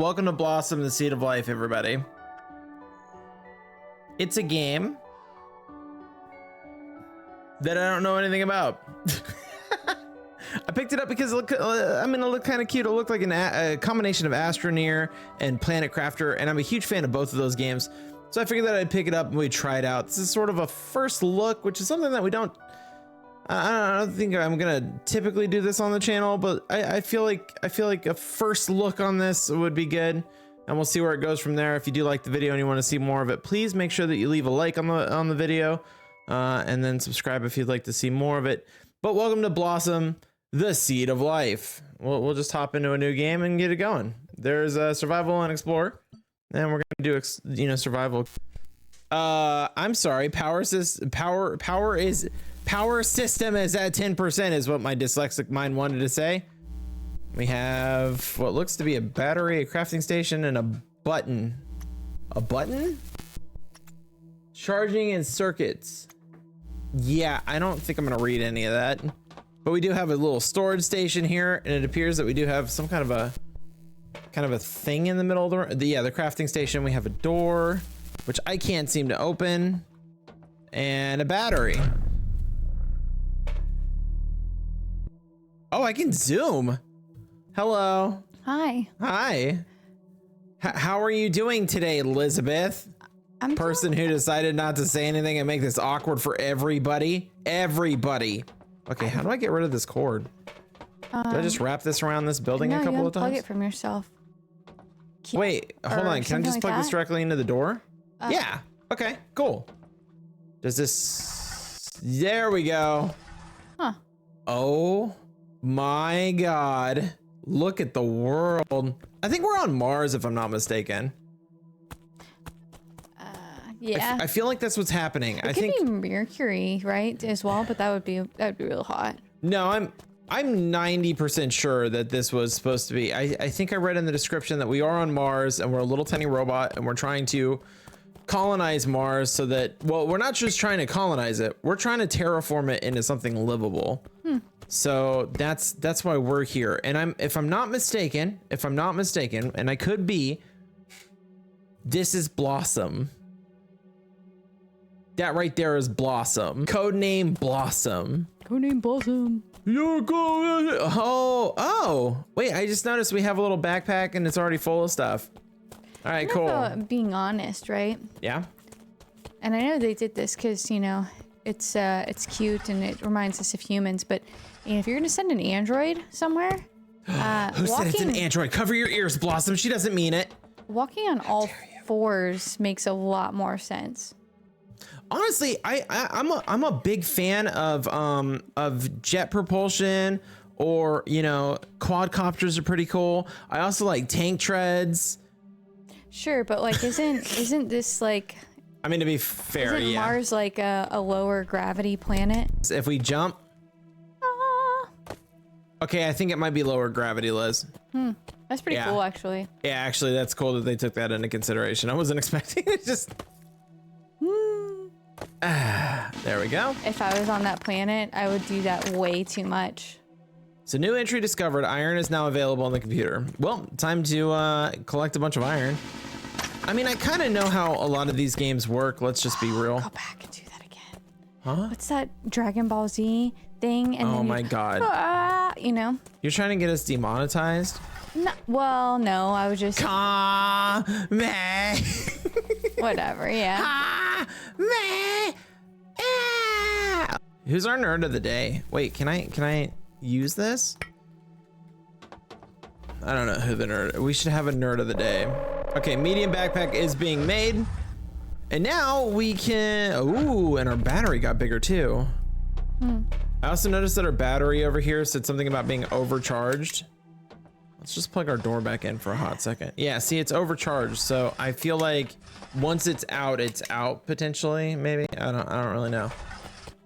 Welcome to Blossom, the Seed of Life, everybody. It's a game that I don't know anything about. I picked it up because it looked kind of cute. It looked like a combination of Astroneer and Planet Crafter, and I'm a huge fan of both of those games. So I figured that I'd pick it up and we'd try it out. This is sort of a first look, which is something that we don't. I don't think I'm gonna typically do this on the channel, but I feel like a first look on this would be good, and we'll see where it goes from there. If you do like the video and you want to see more of it, please make sure that you leave a like on the video, and then subscribe if you'd like to see more of it. But welcome to Blossom, the Seed of Life. We'll just hop into a new game and get it going. There's survival and explore, and we're gonna do survival. I'm sorry, power system is at 10% is what my dyslexic mind wanted to say. We have what looks to be a battery, a crafting station, and a button. A button? Charging and circuits. Yeah, I don't think I'm gonna read any of that. But we do have a little storage station here, and it appears that we do have some kind of a thing in the middle of the crafting station. We have a door, which I can't seem to open, and a battery. Oh, I can zoom. Hello. Hi. Hi. How are you doing today, Elizabeth? I'm person who decided not to say anything and make this awkward for everybody. Everybody. Okay, how do I get rid of this cord? Do I just wrap this around this building a couple of times? Plug it from yourself. Wait, hold on. Can I just plug this directly into the door? Yeah. Okay, cool. Does this... There we go. Huh. Oh my God. Look at the world. I think we're on Mars, if I'm not mistaken. Yeah. I feel like that's what's happening. It could be Mercury, right, as well, but that would be real hot. No, I'm 90% sure that this was supposed to be. I think I read in the description that we are on Mars and we're a little tiny robot and we're trying to colonize Mars so that, well, we're not just trying to colonize it, we're trying to terraform it into something livable. So that's why we're here. And if I'm not mistaken, and I could be, this is Blossom. That right there is Blossom. Codename Blossom. Codename Blossom. You're going. Oh, wait, I just noticed we have a little backpack and it's already full of stuff. All right, cool. About being honest, right? Yeah. And I know they did this because, you know, it's cute and it reminds us of humans, but you know, if you're gonna send an android somewhere, who said it's an android? Cover your ears, Blossom. She doesn't mean it. Walking on all fours makes a lot more sense. Honestly, I'm a big fan of jet propulsion, or you know, quadcopters are pretty cool. I also like tank treads. Sure, but like, isn't this like? I mean, to be fair, isn't Mars like a lower gravity planet? If we jump. Okay, I think it might be lower gravity, Liz. That's pretty cool, actually. Yeah, actually, that's cool that they took that into consideration. I wasn't expecting it. Just. There we go. If I was on that planet, I would do that way too much. So new entry discovered. Iron is now available on the computer. Well, time to collect a bunch of iron. I mean, I kind of know how a lot of these games work. Let's just be real. Go back and do that again. Huh? What's that Dragon Ball Z thing? And oh my God. You know. You're trying to get us demonetized? No, well, no, I was just. Whatever, yeah. Who's our nerd of the day? Wait, can I use this? I don't know who the nerd. We should have a nerd of the day. Okay, medium backpack is being made. And now we can, ooh, and our battery got bigger too. I also noticed that our battery over here said something about being overcharged. Let's just plug our door back in for a hot second. Yeah, see, it's overcharged. So I feel like once it's out potentially, maybe. I don't really know.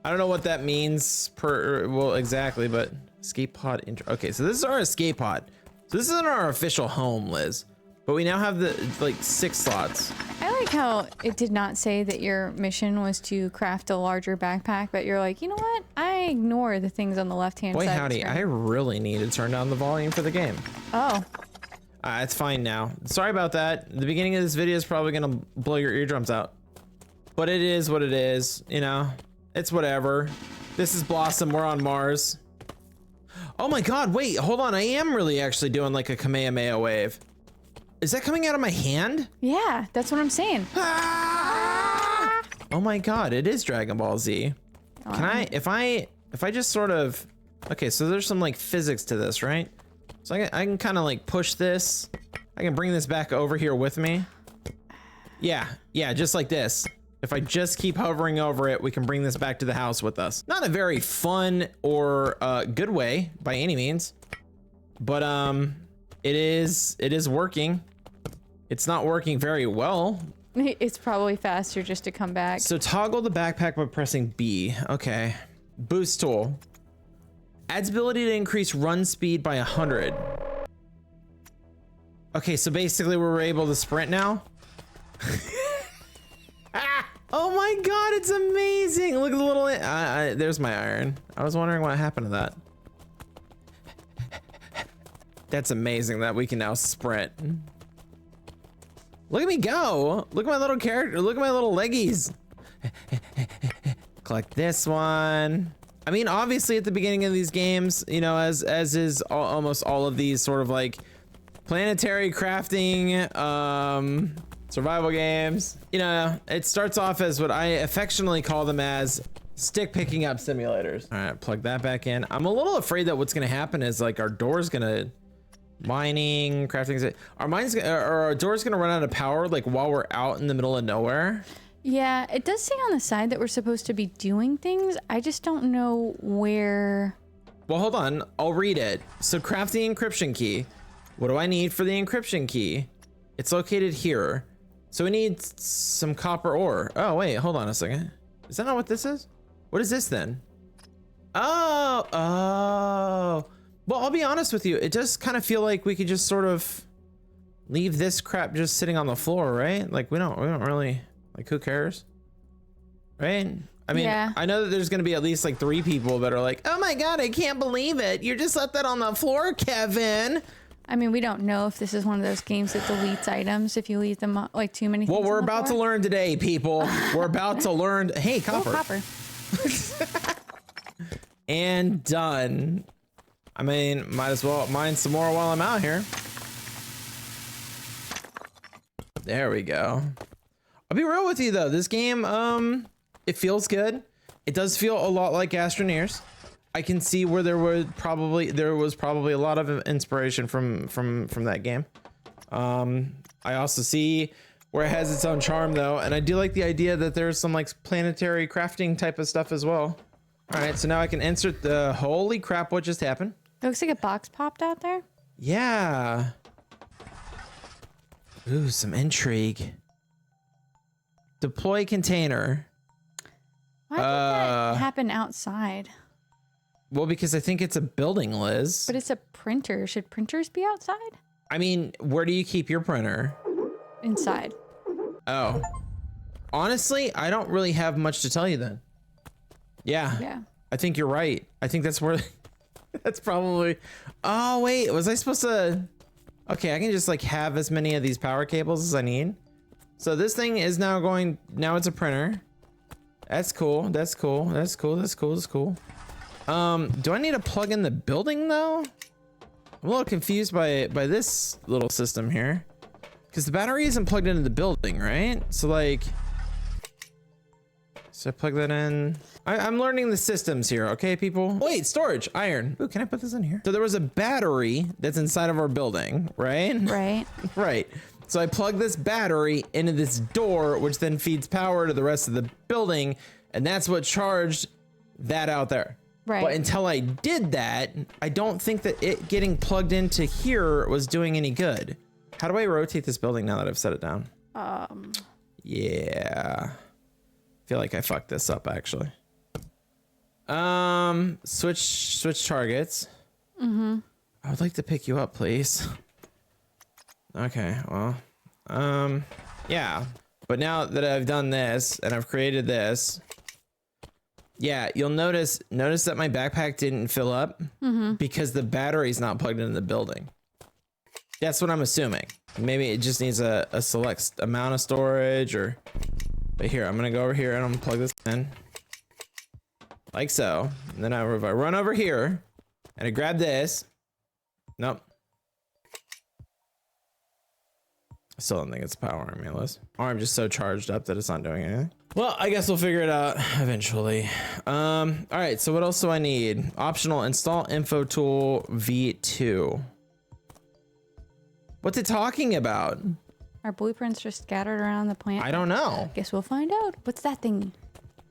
I don't know what that means well, exactly, but escape pod intro. Okay, so this is our escape pod. So this isn't our official home, Liz, but we now have the like 6 slots. I like how it did not say that your mission was to craft a larger backpack, but you're like, you know what? I ignore the things on the left-hand side. Boy, howdy, I really need to turn down the volume for the game. Oh. It's fine now. Sorry about that. The beginning of this video is probably gonna blow your eardrums out. But it is what it is, you know? It's whatever. This is Blossom, we're on Mars. Oh my god, wait, hold on. I am really actually doing like a Kamehameha wave. Is that coming out of my hand? Yeah, that's what I'm saying. Ah! Oh my god, it is Dragon Ball Z. Can I, if I just sort of, okay, so there's some like physics to this, right? So I can kind of like push this. I can bring this back over here with me. Yeah, just like this. If I just keep hovering over it, we can bring this back to the house with us. Not a very fun or good way by any means, but it is working. It's not working very well. It's probably faster just to come back. So toggle the backpack by pressing B. Okay. Boost tool. Adds ability to increase run speed by 100. Okay, so basically we're able to sprint now. Oh my god, it's amazing. Look at the little, there's my iron. I was wondering what happened to that. That's amazing that we can now sprint. Look at me go. Look at my little character. Look at my little leggies. Collect this one. I mean, obviously at the beginning of these games, you know, as is almost all of these sort of like planetary crafting, survival games, you know, it starts off as what I affectionately call them as stick picking up simulators. All right, plug that back in. I'm a little afraid that what's gonna happen is like our door's gonna mining, crafting, our door's gonna run out of power like while we're out in the middle of nowhere. Yeah, it does say on the side that we're supposed to be doing things. I just don't know where. Well, hold on, I'll read it. So craft the encryption key. What do I need for the encryption key? It's located here. So we need some copper ore. Oh, wait, hold on a second. Is that not what this is? What is this then? Oh. Well, I'll be honest with you. It does kind of feel like we could just sort of leave this crap just sitting on the floor, right? Like we don't really, like, who cares? Right? I mean, yeah. I know that there's gonna be at least like 3 people that are like, oh my god, I can't believe it. You just left that on the floor, Kevin. I mean, we don't know if this is one of those games that deletes items if you leave them like too many things. Well, we're about to learn today, people. We're about to learn. Hey, copper. Oh, copper. And done. I mean, might as well mine some more while I'm out here. There we go. I'll be real with you though. This game, it feels good. It does feel a lot like Astroneers. I can see where there was probably a lot of inspiration from that game. I also see where it has its own charm though, and I do like the idea that there's some like planetary crafting type of stuff as well. All right, so now I can insert the, holy crap, what just happened? It looks like a box popped out there. Yeah. Ooh, some intrigue. Deploy container. Why did that happen outside? Well, because I think it's a building, Liz. But it's a printer. Should printers be outside? I mean, where do you keep your printer? Inside. Oh. Honestly, I don't really have much to tell you then. Yeah. I think you're right. I think that's where that's probably. Oh, wait, was I supposed to? Okay, I can just like have as many of these power cables as I need. So this thing is now going, now it's a printer. That's cool. That's cool. That's cool. That's cool. That's cool. Do I need to plug in the building though? I'm a little confused by this little system here. Because the battery isn't plugged into the building, right? So like, so I plug that in. I'm learning the systems here, okay, people? Wait, storage, iron. Ooh, can I put this in here? So there was a battery that's inside of our building, right? Right. Right. So I plug this battery into this door, which then feeds power to the rest of the building, and that's what charged that out there. Right. But until I did that, I don't think that it getting plugged into here was doing any good. How do I rotate this building now that I've set it down? Yeah. I feel like I fucked this up actually. Switch targets. I would like to pick you up, please. Okay, well, yeah. But now that I've done this and I've created this, yeah, you'll notice that my backpack didn't fill up because the battery's not plugged into the building. That's what I'm assuming. Maybe it just needs a select amount of storage or, but here, I'm gonna go over here and I'm gonna plug this in. Like so. And then if I run over here and I grab this. Nope. I still don't think it's powering me, Liz. Or I'm just so charged up that it's not doing anything. Well, I guess we'll figure it out eventually. All right, so what else do I need? Optional, install info tool V2. What's it talking about? Our blueprints are scattered around the plant. I don't know. Guess we'll find out. What's that thing?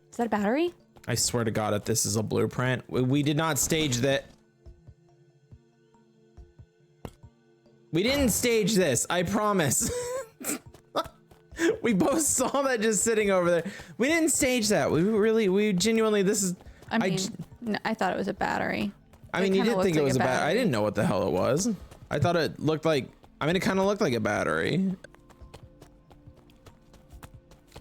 Is that a battery? I swear to God, if this is a blueprint, we did not stage that. We didn't stage this, I promise. We both saw that just sitting over there. We didn't stage that. We genuinely, this is. I thought it was a battery. I mean, you did think it was a battery. I didn't know what the hell it was. I thought it looked like, it kind of looked like a battery.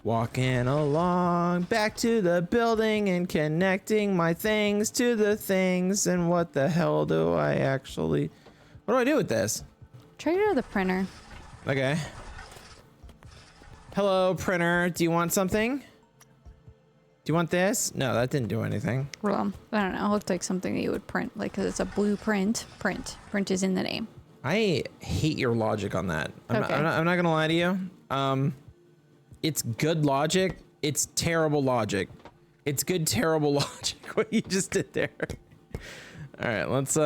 Walking along back to the building and connecting my things to the things. And what the hell do I actually, what do I do with this? Try to go to the printer. Okay. Hello, printer. Do you want something? Do you want this? No, that didn't do anything. Well, I don't know. It looked like something that you would print, like, because it's a blueprint. Print is in the name. I hate your logic on that. I'm Okay. not gonna lie to you. It's good logic. It's terrible logic. It's good, terrible logic. What you just did there. All right, let's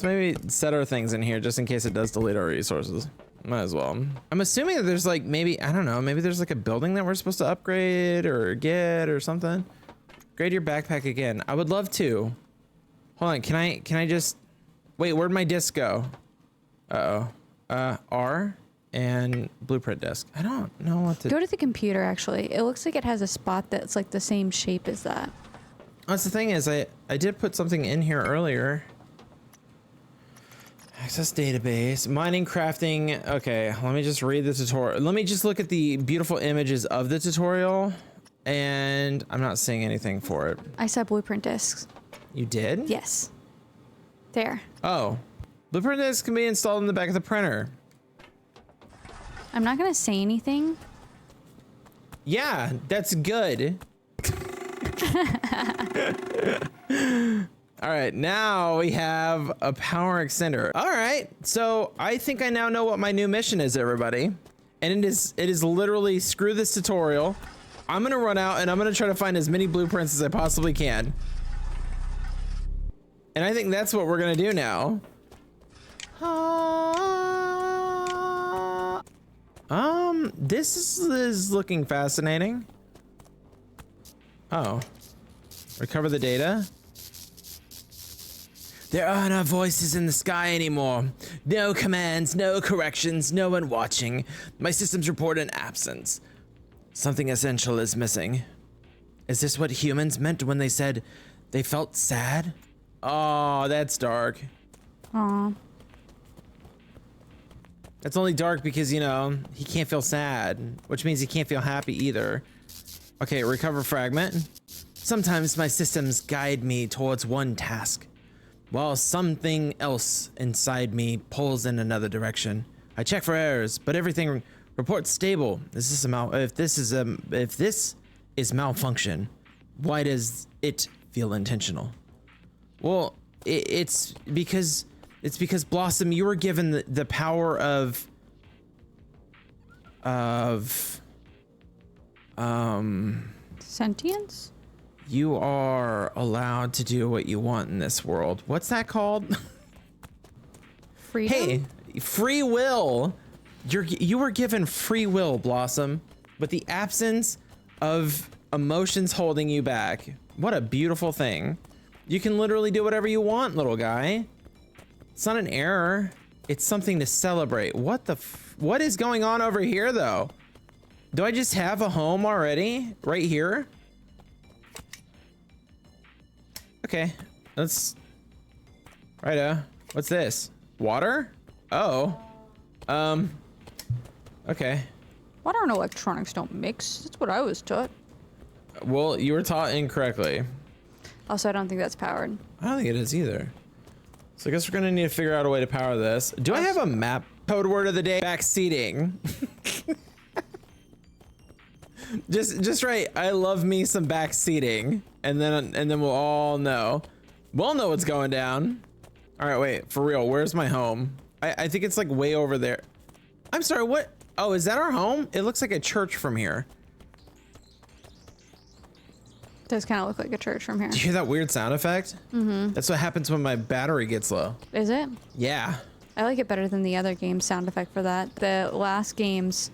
maybe set our things in here just in case it does delete our resources. Might as well. I'm assuming that there's like maybe, I don't know, maybe there's like a building that we're supposed to upgrade or get or something. Grade your backpack again. I would love to. Hold on, can I just wait, where'd my disc go? R and blueprint disk. I don't know what to Go to the computer, actually. It looks like it has a spot that's like the same shape as that. That's the thing is I did put something in here earlier. Access database, mining, crafting. Okay, let me just read the tutorial. Let me just look at the beautiful images of the tutorial, and I'm not seeing anything for it. I saw blueprint discs. You did? Yes. There. Oh, blueprint discs can be installed in the back of the printer. I'm not gonna say anything. Yeah, that's good. All right, now we have a power extender. All right, so I think I now know what my new mission is, everybody. And it is literally screw this tutorial. I'm gonna run out and I'm gonna try to find as many blueprints as I possibly can. And I think that's what we're gonna do now. This is looking fascinating. Oh, recover the data. There are no voices in the sky anymore. No commands, no corrections, no one watching. My systems report an absence. Something essential is missing. Is this what humans meant when they said they felt sad? Oh, that's dark. Aw. That's only dark because, you know, he can't feel sad, which means he can't feel happy either. Okay, recover fragment. Sometimes my systems guide me towards one task, while something else inside me pulls in another direction. I check for errors, but everything reports stable. If this is malfunction, why does it feel intentional? Well, it's because Blossom, you were given the power of Sentience? you are allowed to do what you want in this world. What's that called? Freedom? Hey, free will. You were given free will, Blossom, but the absence of emotions holding you back. What a beautiful thing. You can literally do whatever you want, little guy. It's not an error. It's something to celebrate. What is going on over here, though? Do I just have a home already? Right here? Okay, let's... Righto. What's this? Water? Oh. Okay. Water and electronics don't mix. That's what I was taught. Well, you were taught incorrectly. Also, I don't think that's powered. I don't think it is either. So I guess we're gonna need to figure out a way to power this. Do I have a map Code word of the day, backseating. just right. I love me some backseating, and then we'll all know. We'll know what's going down. All right, wait, for real. Where's my home? I think it's like way over there. I'm sorry, what? Oh, is that our home? It looks like a church from here. Does kind of look like a church from here. Do you hear that weird sound effect? Mm-hmm. That's what happens when my battery gets low. Is it? Yeah. I like it better than the other game's sound effect for that. The last game's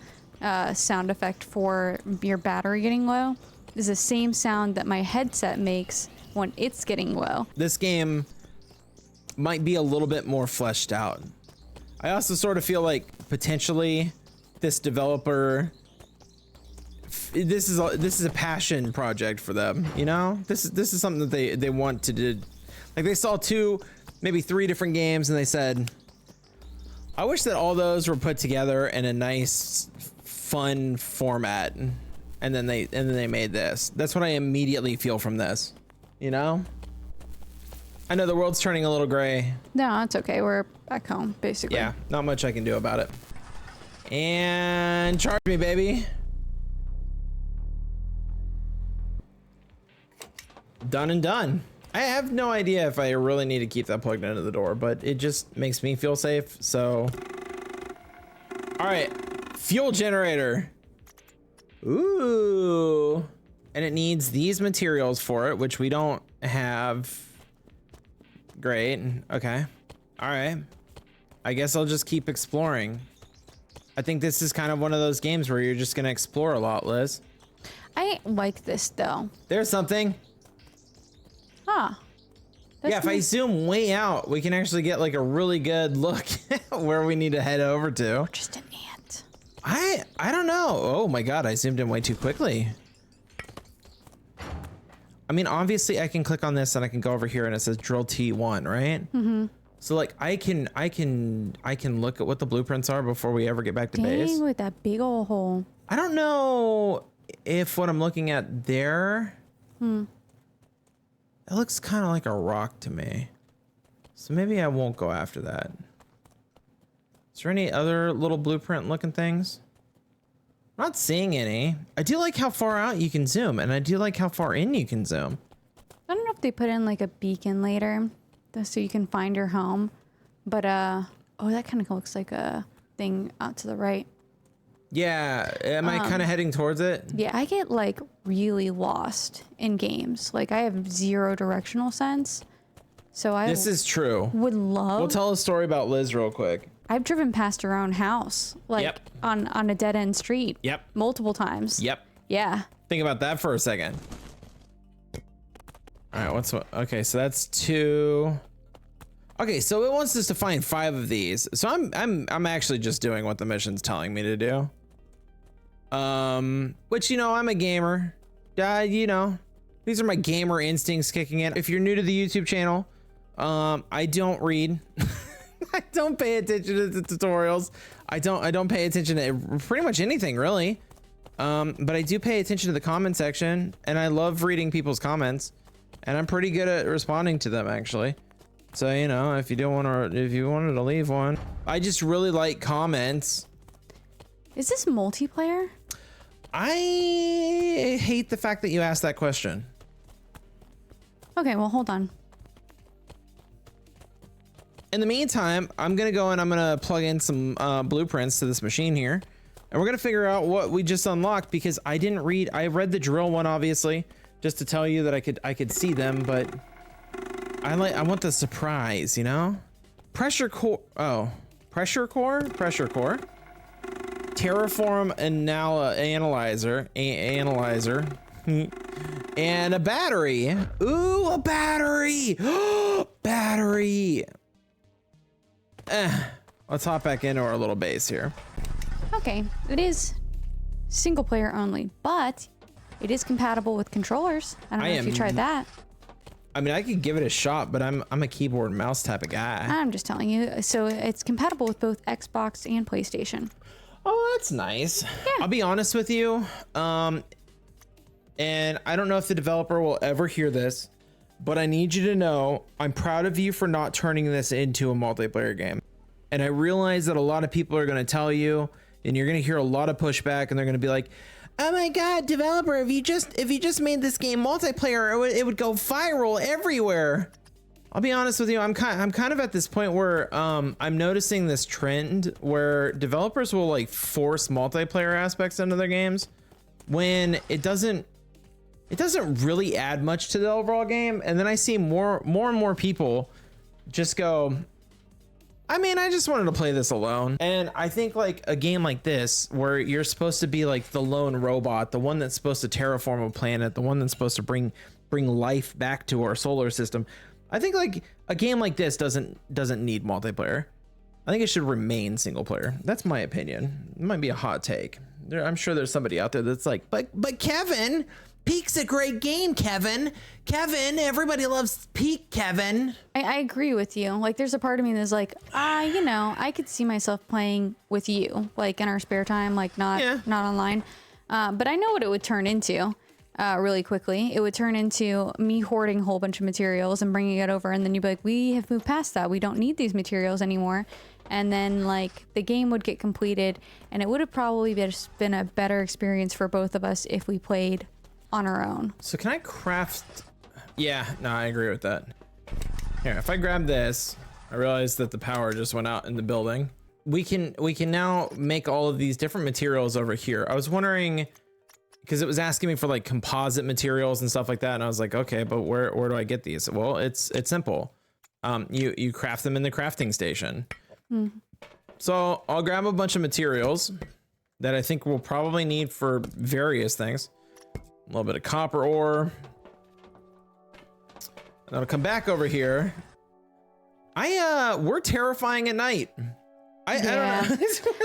sound effect for your battery getting low is the same sound that my headset makes when it's getting low. This game might be a little bit more fleshed out. I also sort of feel like potentially this developer, this is a passion project for them, you know? This is something that they want to do. Like they saw maybe 3 different games and they said, I wish that all those were put together in a nice fun format, and then they made this. That's what I immediately feel from this, you know? I know the world's turning a little gray. No, it's okay. We're back home, basically. Yeah, not much I can do about it. And charge me, baby. Done and done. I have no idea if I really need to keep that plugged into the door, but it just makes me feel safe, so. All right, fuel generator. Ooh. And it needs these materials for it, which we don't have. Great, okay. All right. I guess I'll just keep exploring. I think this is kind of one of those games where you're just gonna explore a lot, Liz. I like this though. There's something. Huh. Yeah, if I zoom way out, we can actually get like a really good look at where we need to head over to. Just an ant. I don't know. Oh my God, I zoomed in way too quickly. I mean, obviously I can click on this and I can go over here and it says drill T1, right? Mm-hmm. So like I can look at what the blueprints are before we ever get back to base. Dang, with that big old hole. I don't know if what I'm looking at there. It looks kind of like a rock to me. So maybe I won't go after that. Is there any other little blueprint looking things? I'm not seeing any. I do like how far out you can zoom, and I do like how far in you can zoom. I don't know if they put in like a beacon later so you can find your home. But, oh, that kind of looks like a thing out to the right. Yeah, am I kind of heading towards it? Yeah, I get like really lost in games. Like I have 0 directional sense. So This is true. would love. We'll tell a story about Liz real quick. I've driven past her own house, like Yep. on a dead end street. Yep. Multiple times. Yep. Yeah. Think about that for a second. All right, okay, so that's 2. Okay, so it wants us to find 5 of these. So I'm actually just doing what the mission's telling me to do. Which, you know, I'm a gamer. You know, these are my gamer instincts kicking in. If you're new to the YouTube channel, I don't read. I don't pay attention to the tutorials. I don't pay attention to pretty much anything really. But I do pay attention to the comment section, and I love reading people's comments, and I'm pretty good at responding to them actually. So, you know, if you wanted to leave one, I just really like comments. Is this multiplayer? I hate the fact that you asked that question. Okay, well, hold on. In the meantime, I'm gonna go and I'm gonna plug in some blueprints to this machine here, and we're gonna figure out what we just unlocked, because I read the drill one obviously just to tell you that I could see them, but I want the surprise, you know? Pressure core. Terraform analyzer, and a battery. Ooh, a battery. Battery. Let's hop back into our little base here. Okay, it is single player only, but it is compatible with controllers. I don't know if you tried that. I mean, I could give it a shot, but I'm a keyboard and mouse type of guy. I'm just telling you. So it's compatible with both Xbox and PlayStation. Oh, that's nice. Yeah. I'll be honest with you. And I don't know if the developer will ever hear this, but I need you to know I'm proud of you for not turning this into a multiplayer game. And I realize that a lot of people are going to tell you, and you're going to hear a lot of pushback, and they're going to be like, oh my God, developer, if you just made this game multiplayer, it would go viral everywhere. I'll be honest with you, I'm kind of at this point where I'm noticing this trend where developers will like force multiplayer aspects into their games when it doesn't really add much to the overall game. And then I see more and more people just go, I mean, I just wanted to play this alone. And I think like a game like this, where you're supposed to be like the lone robot, the one that's supposed to terraform a planet, the one that's supposed to bring life back to our solar system. I think like a game like this doesn't need multiplayer. I think it should remain single player. That's my opinion. It might be a hot take. I'm sure there's somebody out there that's like, but Kevin, Peak's a great game, Kevin, everybody loves Peak, Kevin. I agree with you. Like, there's a part of me that's like, you know, I could see myself playing with you, like in our spare time, like not online. But I know what it would turn into really quickly. It would turn into me hoarding a whole bunch of materials and bringing it over. And then you'd be like, we have moved past that. We don't need these materials anymore. And then like the game would get completed, and it would have probably been a better experience for both of us if we played on our own. So can I craft? Yeah, no, I agree with that. Here, if I grab this, I realize that the power just went out in the building. We can now make all of these different materials over here. I was wondering, because it was asking me for like composite materials and stuff like that, and I was like, okay, but where do I get these? Well, it's simple. You craft them in the crafting station. So I'll grab a bunch of materials that I think we'll probably need for various things. A little bit of copper ore. And I'll come back over here. We're terrifying at night. I don't know.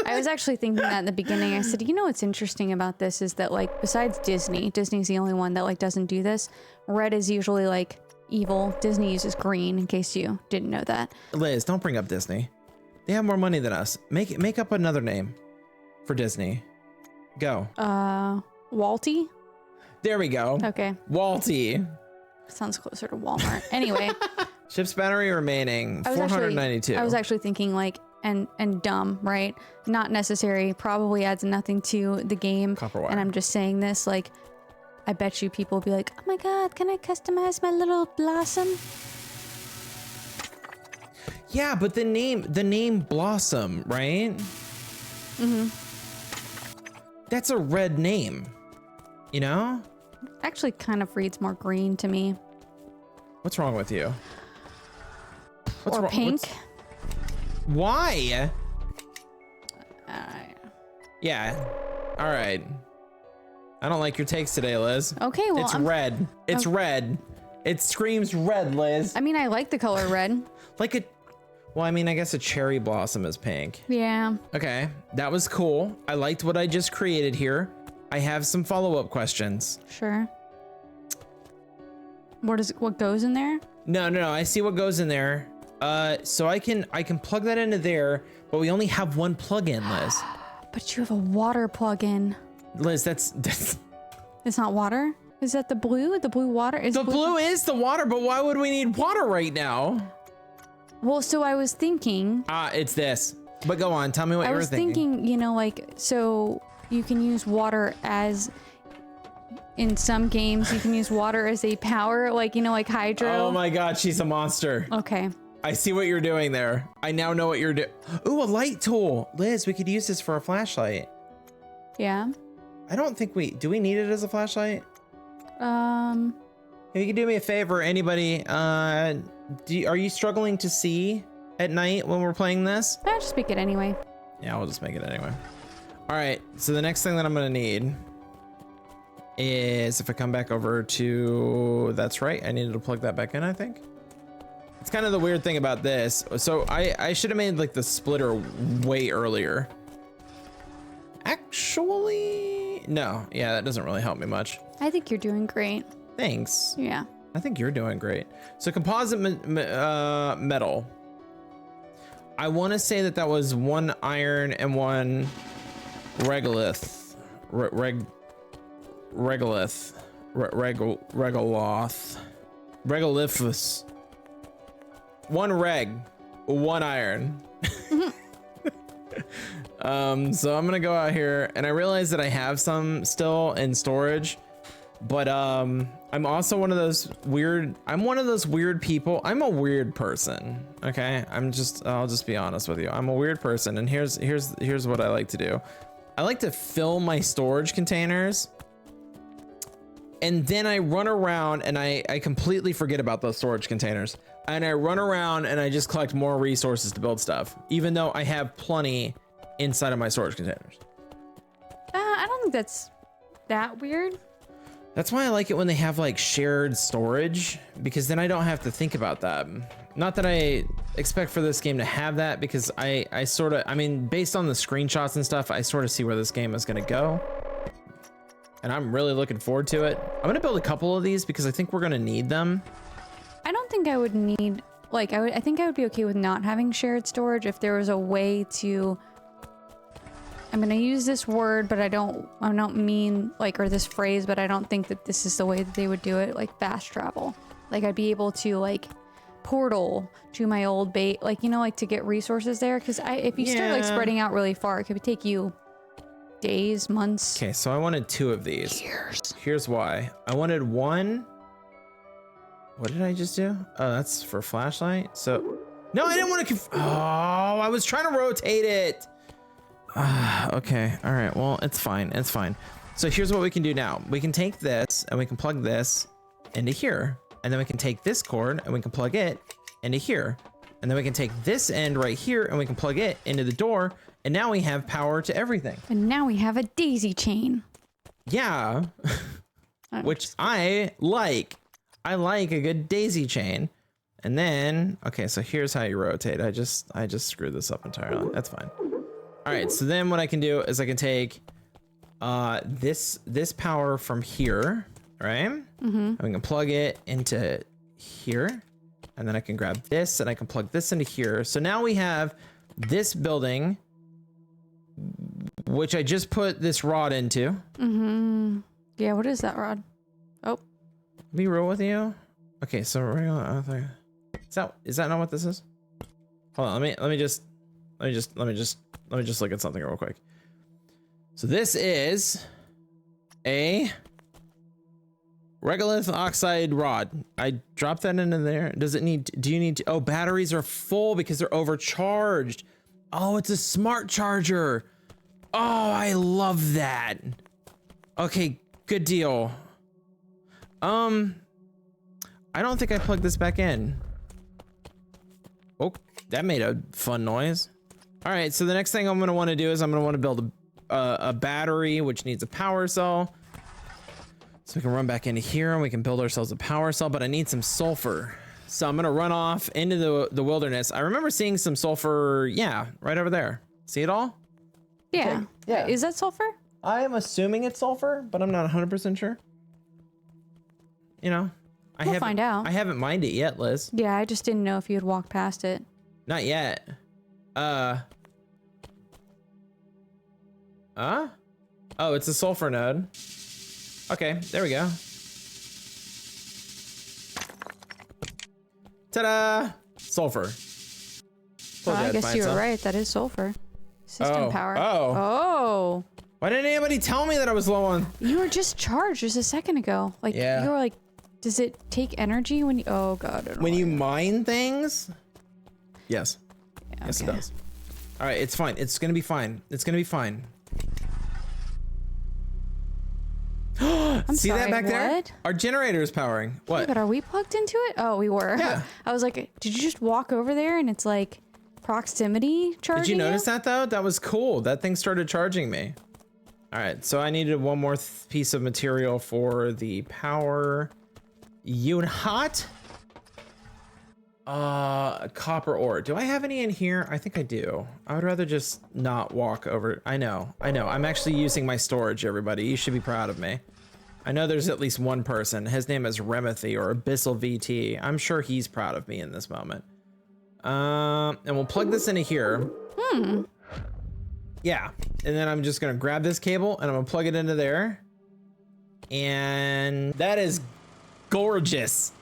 I was actually thinking that in the beginning. I said, you know what's interesting about this is that like besides Disney's the only one that like doesn't do this. Red is usually like evil. Disney uses green, in case you didn't know that. Liz, don't bring up Disney. They have more money than us. Make up another name for Disney. Go. Walty? There we go. Okay. Walty. Sounds closer to Walmart. Anyway. Ship's battery remaining 492. I was actually thinking like and dumb, right? Not necessary. Probably adds nothing to the game. Copper wire. And I'm just saying this like, I bet you people will be like, oh my God, can I customize my little blossom? Yeah, but the name Blossom, right? Mm-hmm. That's a red name, you know? Actually kind of reads more green to me. What's wrong with you? What's or wrong? pink. Why? Yeah. All right. I don't like your takes today, Liz. Okay, well, it's red. It's red. It screams red, Liz. I mean, I like the color red. Like a, well, I mean, I guess a cherry blossom is pink. Yeah. Okay, that was cool. I liked what I just created here. I have some follow-up questions. Sure. What goes in there? No. I see what goes in there. So I can plug that into there, but we only have one plug-in, Liz. But you have a water plug-in. Liz, that's It's not water? Is that the blue? The blue water? Is the blue is the water, but why would we need water right now? Well, so I was thinking. It's this. But go on, tell me what you were thinking. I was thinking, you know, like, so you can use water as, in some games, you can use water as a power, like, you know, like hydro. Oh my God, she's a monster. Okay. I see what you're doing there. I now know what you're doing. Ooh, a light tool. Liz, we could use this for a flashlight. Yeah. I don't think do we need it as a flashlight? If you could do me a favor, anybody, are you struggling to see at night when we're playing this? I'll just make it anyway. Yeah, we'll just make it anyway. All right, so the next thing that I'm gonna need is, if I come back over to, that's right, I needed to plug that back in, I think. It's kind of the weird thing about this. So I should have made like the splitter way earlier. Actually, no. Yeah, that doesn't really help me much. I think you're doing great. Thanks. Yeah. I think you're doing great. So composite metal. I want to say that was one iron and one regolith. Regolithus. One reg, one iron. So I'm gonna go out here, and I realize that I have some still in storage, but I'm also one of those weird. I'm one of those weird people. I'm a weird person. Okay, I'll just be honest with you. I'm a weird person, and here's what I like to do. I like to fill my storage containers, and then I run around and I completely forget about those storage containers, and I run around and I just collect more resources to build stuff, even though I have plenty inside of my storage containers. I don't think that's that weird. That's why I like it when they have like shared storage, because then I don't have to think about that. Not that I expect for this game to have that, because I mean, based on the screenshots and stuff, I sort of see where this game is going to go. And I'm really looking forward to it. I'm going to build a couple of these because I think we're going to need them. I don't think I would need, like, I think I would be okay with not having shared storage if there was a way to, I'm gonna use this word, but I don't mean like, or this phrase, but I don't think that this is the way that they would do it, like fast travel. Like I'd be able to like portal to my old base, like, you know, like to get resources there. Cause if you start like spreading out really far, it could take you days, months. Okay, so I wanted 2 of these. Here's why. I wanted one. What did I just do? Oh, that's for flashlight. So, no, I didn't want to. Oh, I was trying to rotate it. Okay, all right, well, it's fine, it's fine. So here's what we can do now. We can take this and we can plug this into here, and then we can take this cord and we can plug it into here, and then we can take this end right here and we can plug it into the door, and now we have power to everything. And now we have a daisy chain. Yeah, which I like. I like a good daisy chain. And then, okay, so here's how you rotate. I just screwed this up entirely. That's fine. All right, so then what I can do is I can take this power from here, right? Mm-hmm. And we can plug it into here, and then I can grab this and I can plug this into here. So now we have this building, which I just put this rod into. Mm-hmm. Yeah, what is that rod? Oh. Be real with you. Okay, so is that not what this is? Hold on, let me just look at something real quick. So this is a regolith oxide rod. I dropped that into there. Do you need to, oh, batteries are full because they're overcharged. Oh, it's a smart charger. Oh, I love that. Okay, good deal. I don't think I plugged this back in. Oh, that made a fun noise. All right, so the next thing I'm gonna want to do is I'm gonna want to build a battery, which needs a power cell. So we can run back into here and we can build ourselves a power cell, but I need some sulfur. So I'm gonna run off into the wilderness. I remember seeing some sulfur, yeah, right over there. See it all? Yeah. Okay. Yeah. Is that sulfur? I am assuming it's sulfur, but I'm not 100% sure. You know, We'll find out. I haven't mined it yet, Liz. Yeah, I just didn't know if you had walked past it. Not yet. Oh, it's a sulfur node. Okay, there we go. Ta-da! Sulfur. I guess you were right. That is sulfur. System power. Oh. Why didn't anybody tell me that I was low on? You were just charged just a second ago. Like, yeah. You were like, does it take energy when you, oh God. I don't when know you mine things? Yes. Yeah, yes, it does. All right, it's fine. It's gonna be fine. It's gonna be fine. See that back there? Our generator is powering. What? Yeah, but are we plugged into it? Oh, we were. Yeah. I was like, did you just walk over there and it's like proximity charging? Did you notice that though? That was cool. That thing started charging me. All right, so I needed one more piece of material for the power unit. Copper ore. Do I have any in here? I think I do. I would rather just not walk over. I know. I'm actually using my storage, everybody. You should be proud of me. I know there's at least one person. His name is Remethy or Abyssal VT. I'm sure he's proud of me in this moment. And we'll plug this into here. Yeah. And then I'm just gonna grab this cable and I'm gonna plug it into there. And that is gorgeous.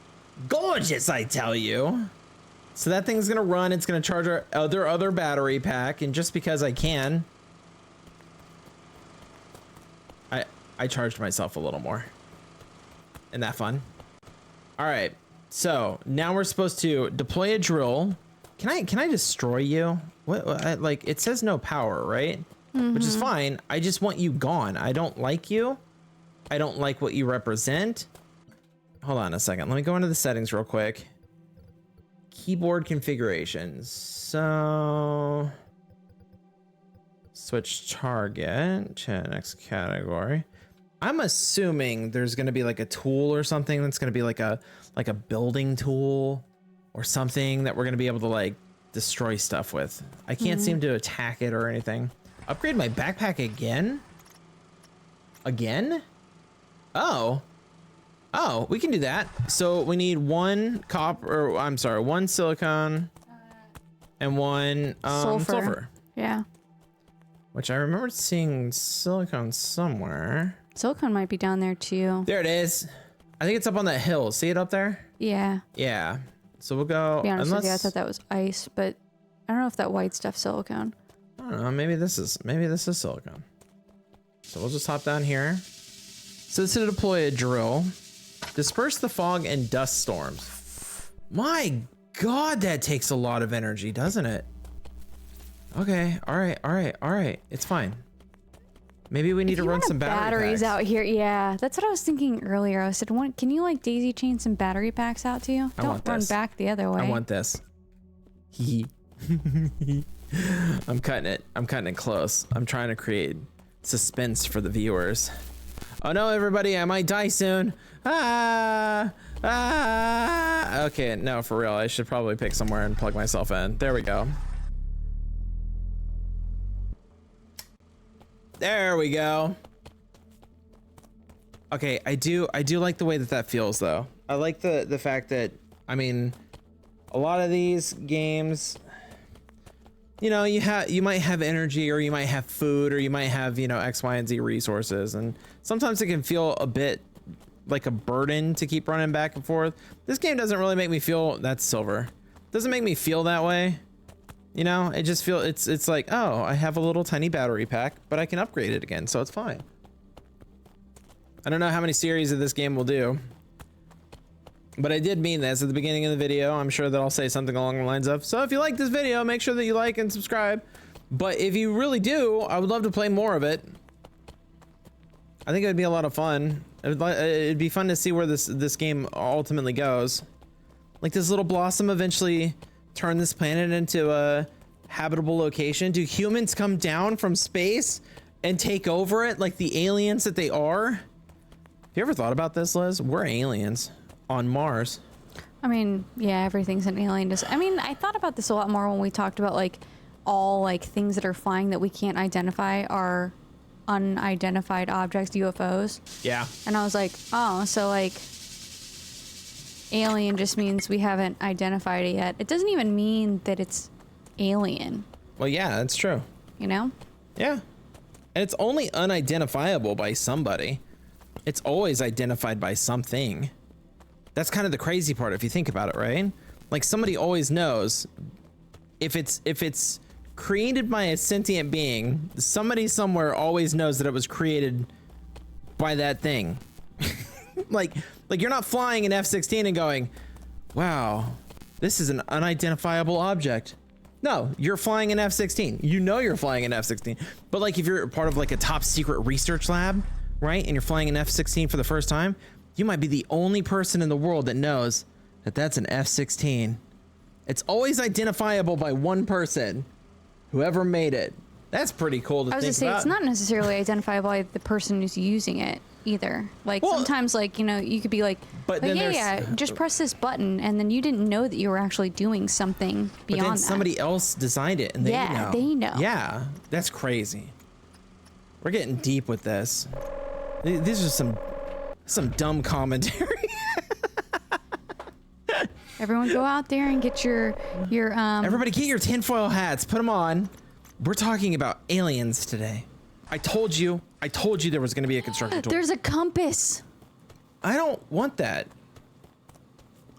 Gorgeous, I tell you. So that thing's gonna run, it's gonna charge our other battery pack, and just because I can, I charged myself a little more. Isn't that fun? All right. So now we're supposed to deploy a drill. Can I destroy you? What like it says no power, right? Which is fine. I just want you gone. I don't like you. I don't like what you represent. Hold on a second. Let me go into the settings real quick. Keyboard configurations. So switch target to next category. I'm assuming there's going to be like a tool or something that's going to be like a building tool or something that we're going to be able to like destroy stuff with. I can't seem to attack it or anything. Upgrade my backpack again? Again? Oh, we can do that. So we need one one silicon and one sulfur. Yeah. Which I remember seeing silicon somewhere. Silicon might be down there too. There it is. I think it's up on that hill. See it up there? Yeah. Yeah. So we'll go. To be honest with you, I thought that was ice, but I don't know if that white stuff's silicone. I don't know. Maybe this is silicon. So we'll just hop down here. So this is to deploy a drill. Disperse the fog and dust storms. My God, that takes a lot of energy, doesn't it? Okay. All right. It's fine. Maybe we need to run some batteries out here. Yeah, that's what I was thinking earlier. I said, can you like daisy chain some battery packs out to you? Don't run back the other way. I want this. I'm cutting it close. I'm trying to create suspense for the viewers. Oh no, everybody, I might die soon. Okay, no, for real. I should probably pick somewhere and plug myself in. There we go. There we go. Okay, I do like the way that feels though. I like the fact that, I mean, a lot of these games, you know, you might have energy, or you might have food, or you might have, you know, X, Y, and Z resources, and sometimes it can feel a bit like a burden to keep running back and forth. This game doesn't really make me feel, that's silver. Doesn't make me feel that way. You know, it just it's like, oh, I have a little tiny battery pack, but I can upgrade it again, so it's fine. I don't know how many series of this game will do, but I did mean this at the beginning of the video. I'm sure that I'll say something along the lines of, so if you like this video, make sure that you like and subscribe. But if you really do, I would love to play more of it. I think it would be a lot of fun. It'd be fun to see where this game ultimately goes. Like, does Little Blossom eventually turn this planet into a habitable location? Do humans come down from space and take over it like the aliens that they are? Have you ever thought about this, Liz? We're aliens on Mars. I mean, yeah, everything's an alien. I mean, I thought about this a lot more when we talked about like all like things that are flying that we can't identify are unidentified objects, UFOs. Yeah. And I was like, oh, so like alien just means we haven't identified it yet. It doesn't even mean that it's alien. Well, yeah, that's true. You know? Yeah. And it's only unidentifiable by somebody. It's always identified by something. That's kind of the crazy part if you think about it, right? Like, somebody always knows if it's created by a sentient being, somebody somewhere always knows that it was created by that thing. like you're not flying an F-16 and going, wow, this is an unidentifiable object. No, you're flying an F-16. You know you're flying an F-16. But like if you're part of like a top secret research lab, right? And you're flying an F-16 for the first time, you might be the only person in the world that knows that that's an F-16. It's always identifiable by one person, whoever made it. That's pretty cool to think about. I was gonna say, it's not necessarily identifiable by the person who's using it either. Like, well, sometimes, like, you know, you could be like, but then yeah, just press this button, and then you didn't know that you were actually doing something beyond that. But then somebody else designed it, and they know. Yeah, they know. Yeah, that's crazy. We're getting deep with this. These are some dumb commentary. Everyone go out there and get your Everybody get your tinfoil hats, put them on. We're talking about aliens today. I told you there was going to be a construction tool. There's a compass. I don't want that.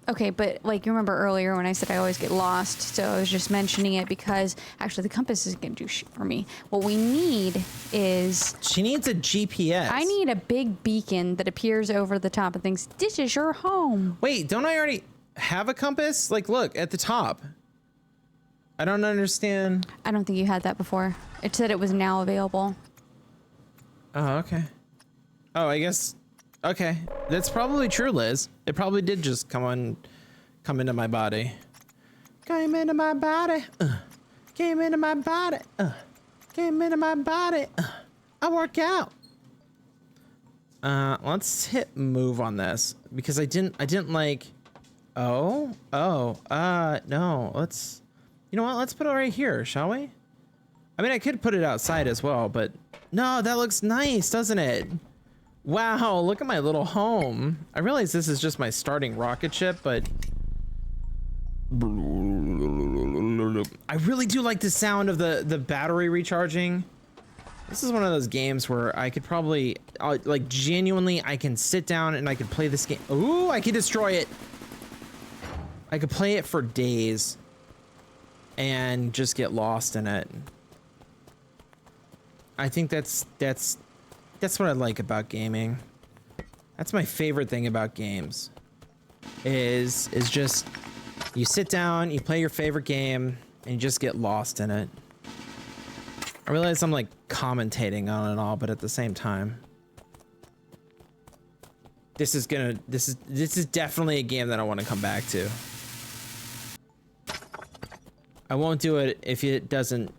Okay, but like you remember earlier when I said I always get lost, so I was just mentioning it because actually the compass isn't gonna do shit for me. What we need is She needs a GPS. I need a big beacon that appears over the top of things. This is your home. Wait, don't I already have a compass? Like, look at the top. I don't understand. I don't think you had that before. It said it was now available. Oh, okay. Oh, I guess. Okay, that's probably true, Liz. It probably did just come into my body. Came into my body. Came into my body. Came into my body. I work out. Let's hit move on this because I didn't like. No. Let's. You know what? Let's put it right here, shall we? I mean, I could put it outside as well, but no, that looks nice, doesn't it? Wow, look at my little home. I realize this is just my starting rocket ship, but I really do like the sound of the battery recharging. This is one of those games where I could probably, like genuinely, I can sit down and I could play this game. Ooh, I could destroy it. I could play it for days and just get lost in it. I think that's what I like about gaming. That's my favorite thing about games. Is just you sit down, you play your favorite game, and you just get lost in it. I realize I'm like commentating on it all, but at the same time, this is definitely a game that I want to come back to. I won't do it if it doesn't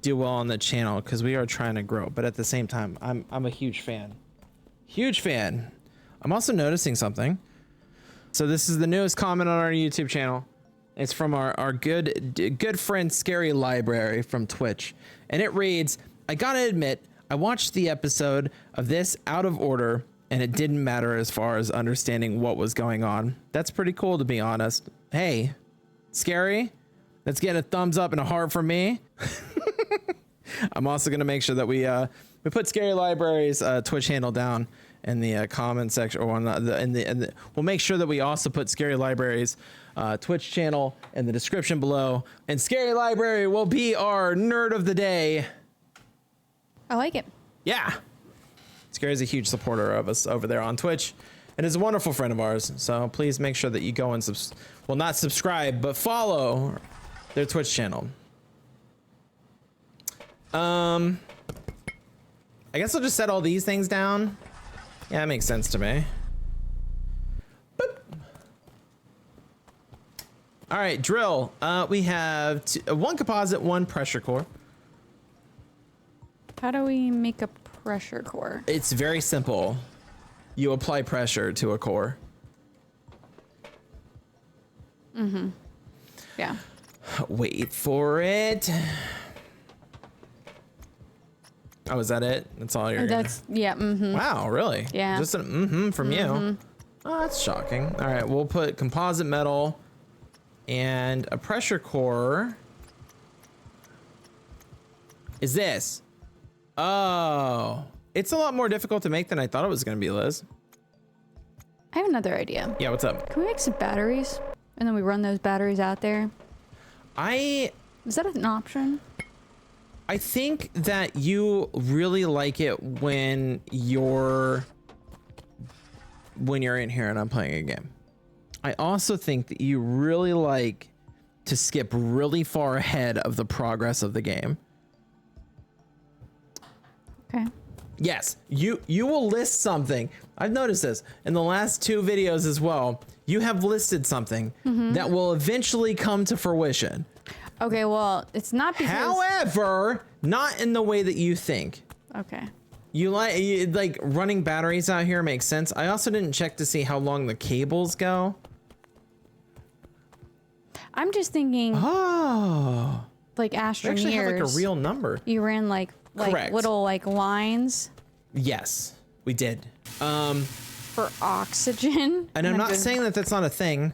do well on the channel because we are trying to grow, but at the same time, I'm a huge fan. Huge fan. I'm also noticing something. So this is the newest comment on our YouTube channel. It's from our good friend Scary Library from Twitch, and it reads, "I gotta admit, I watched the episode of this out of order, and it didn't matter as far as understanding what was going on. That's pretty cool, to be honest. Hey, Scary, let's get a thumbs up and a heart from me." I'm also gonna make sure that we put Scary Library's Twitch handle down in the comment section, or we'll make sure that we also put Scary Library's Twitch channel in the description below. And Scary Library will be our nerd of the day. I like it. Yeah, Scary's a huge supporter of us over there on Twitch, and is a wonderful friend of ours. So please make sure that you go and not subscribe, but follow their Twitch channel. I guess I'll just set all these things down. Yeah, that makes sense to me. Boop. All right, drill. We have one composite, one pressure core. How do we make a pressure core? It's very simple. You apply pressure to a core. Mm-hmm. Yeah. Wait for it. Oh, is that it? That's all you're yeah. Mm-hmm. Wow, really? Yeah. Just an from you. Oh, that's shocking. All right, we'll put composite metal and a pressure core. Is this? Oh, it's a lot more difficult to make than I thought it was going to be, Liz. I have another idea. Yeah, what's up? Can we make some batteries and then we run those batteries out there? Is that an option? I think that you really like it when you're in here and I'm playing a game. I also think that you really like to skip really far ahead of the progress of the game. Okay. Yes, you will list something. I've noticed this in the last 2 videos as well. You have listed something that will eventually come to fruition. Okay, well, it's not because... However, not in the way that you think. Okay. You like running batteries out here makes sense. I also didn't check to see how long the cables go. I'm just thinking... Oh. Like They Astroneers. actually have like a real number. You ran like Correct. little like lines. Yes, we did. For oxygen. And I'm not saying that that's not a thing.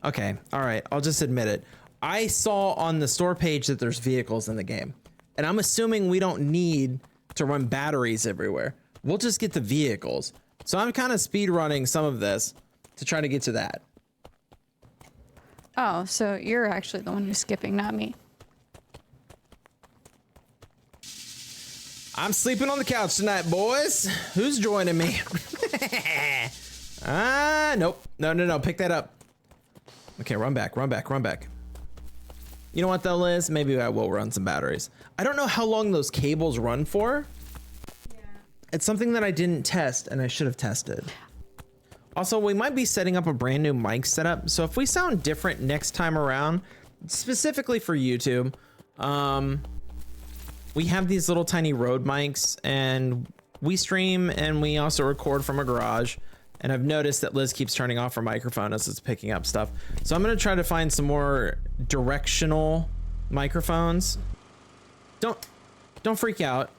Okay, all right, I'll just admit it. I saw on the store page that there's vehicles in the game, and I'm assuming we don't need to run batteries everywhere. We'll just get the vehicles. So I'm kind of speed running some of this to try to get to that. Oh, so you're actually the one who's skipping, not me. I'm sleeping on the couch tonight, boys. Who's joining me? Nope. No. Pick that up. Okay, run back. You know what though, Liz? Maybe I will run some batteries. I don't know how long those cables run for. Yeah. It's something that I didn't test and I should have tested. Also, we might be setting up a brand new mic setup. So if we sound different next time around, specifically for YouTube, we have these little tiny Rode mics and we stream and we also record from a garage. And I've noticed that Liz keeps turning off her microphone as it's picking up stuff. So I'm gonna try to find some more directional microphones. Don't freak out.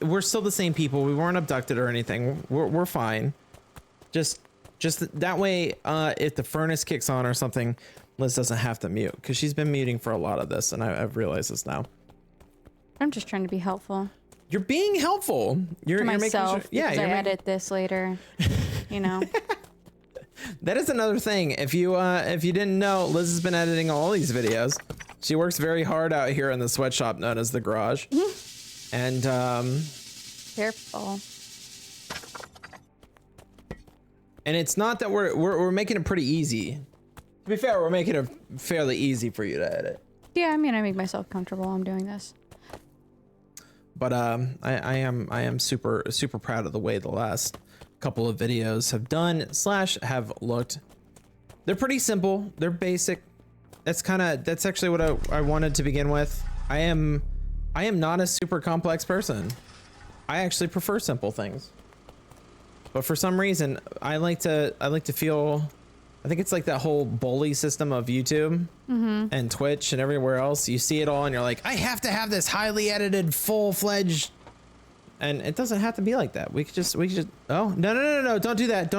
We're still the same people. We weren't abducted or anything. We're fine. Just that way, if the furnace kicks on or something, Liz doesn't have to mute because she's been muting for a lot of this, and I've realized this now. I'm just trying to be helpful. You're being helpful. You're myself, making sure. Yeah, I edit this later. You know. That is another thing. If you didn't know, Liz has been editing all these videos. She works very hard out here in the sweatshop known as the garage. And careful. And it's not that we're making it pretty easy. To be fair, we're making it fairly easy for you to edit. Yeah, I mean, I make myself comfortable. I'm doing this. But I am super proud of the way the last couple of videos have done / have looked. They're pretty simple. They're basic. That's actually what I wanted to begin with. I am not a super complex person. I actually prefer simple things. But for some reason, I like to feel, I think it's like that whole bully system of YouTube and Twitch and everywhere else. You see it all and you're like, I have to have this highly edited, full-fledged, and it doesn't have to be like that. We could just, oh, no, don't do that.